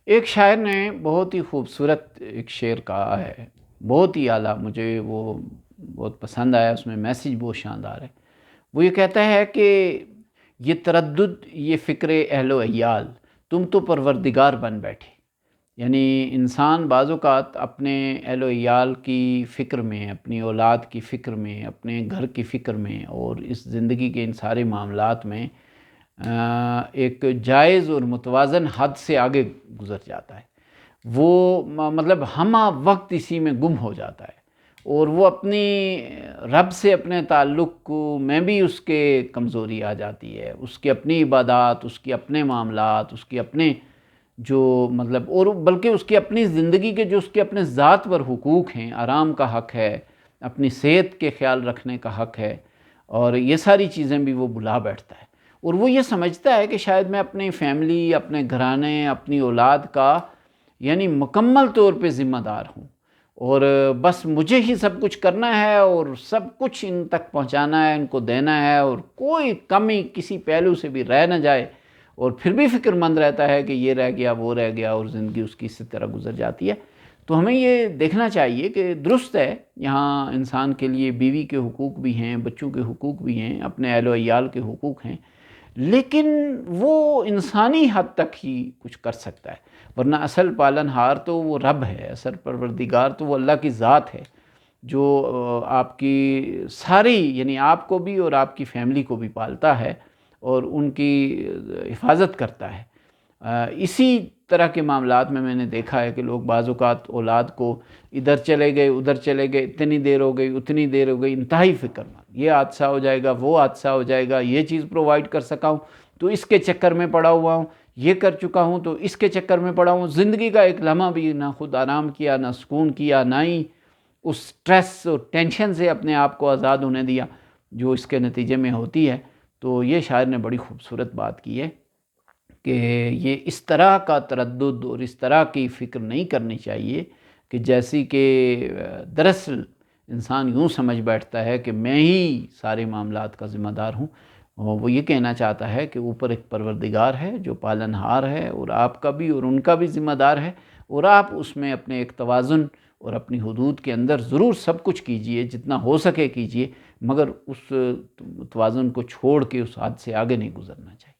ایک شاعر نے بہت ہی خوبصورت ایک شعر کہا ہے، بہت ہی اعلیٰ، مجھے وہ بہت پسند آیا، اس میں میسیج بہت شاندار ہے۔ وہ یہ کہتا ہے کہ یہ تردد، یہ فکر اہل و عیال، تم تو پروردگار بن بیٹھے۔ یعنی انسان بعض اوقات اپنے اہل و عیال کی فکر میں، اپنی اولاد کی فکر میں، اپنے گھر کی فکر میں اور اس زندگی کے ان سارے معاملات میں ایک جائز اور متوازن حد سے آگے گزر جاتا ہے۔ وہ مطلب ہمہ وقت اسی میں گم ہو جاتا ہے، اور وہ اپنی رب سے اپنے تعلق میں بھی اس کے کمزوری آ جاتی ہے، اس کی اپنی عبادات، اس کے اپنے معاملات، اس کے اپنے جو مطلب، اور بلکہ اس کی اپنی زندگی کے جو اس کے اپنے ذات پر حقوق ہیں، آرام کا حق ہے، اپنی صحت کے خیال رکھنے کا حق ہے، اور یہ ساری چیزیں بھی وہ بھلا بیٹھتا ہے۔ اور وہ یہ سمجھتا ہے کہ شاید میں اپنی فیملی، اپنے گھرانے، اپنی اولاد کا یعنی مکمل طور پہ ذمہ دار ہوں، اور بس مجھے ہی سب کچھ کرنا ہے اور سب کچھ ان تک پہنچانا ہے، ان کو دینا ہے، اور کوئی کمی کسی پہلو سے بھی رہ نہ جائے، اور پھر بھی فکر مند رہتا ہے کہ یہ رہ گیا، وہ رہ گیا، اور زندگی اس کی اسی طرح گزر جاتی ہے۔ تو ہمیں یہ دیکھنا چاہیے کہ درست ہے، یہاں انسان کے لیے بیوی کے حقوق بھی ہیں، بچوں کے حقوق بھی ہیں، اپنے اہل و عیال کے حقوق ہیں، لیکن وہ انسانی حد تک ہی کچھ کر سکتا ہے، ورنہ اصل پالن ہار تو وہ رب ہے، اصل پروردگار تو وہ اللہ کی ذات ہے، جو آپ کی ساری یعنی آپ کو بھی اور آپ کی فیملی کو بھی پالتا ہے اور ان کی حفاظت کرتا ہے۔ اسی طرح کے معاملات میں نے دیکھا ہے کہ لوگ بعض اوقات اولاد کو ادھر چلے گئے، ادھر چلے گئے، اتنی دیر ہو گئی، اتنی دیر ہو گئی، انتہائی فکر مند، یہ حادثہ ہو جائے گا، وہ حادثہ ہو جائے گا، یہ چیز پرووائڈ کر سکا ہوں تو اس کے چکر میں پڑا ہوا ہوں، یہ کر چکا ہوں تو اس کے چکر میں پڑا ہوں۔ زندگی کا ایک لمحہ بھی نہ خود آرام کیا، نہ سکون کیا، نہ ہی اس سٹریس اور ٹینشن سے اپنے آپ کو آزاد ہونے دیا جو اس کے نتیجے میں ہوتی ہے۔ تو یہ شاعر نے بڑی خوبصورت بات کی ہے کہ یہ اس طرح کا تردد اور اس طرح کی فکر نہیں کرنی چاہیے کہ جیسی کہ دراصل انسان یوں سمجھ بیٹھتا ہے کہ میں ہی سارے معاملات کا ذمہ دار ہوں۔ اور وہ یہ کہنا چاہتا ہے کہ اوپر ایک پروردگار ہے جو پالن ہار ہے، اور آپ کا بھی اور ان کا بھی ذمہ دار ہے، اور آپ اس میں اپنے ایک توازن اور اپنی حدود کے اندر ضرور سب کچھ کیجئے، جتنا ہو سکے کیجئے، مگر اس توازن کو چھوڑ کے اس حد سے آگے نہیں گزرنا چاہیے۔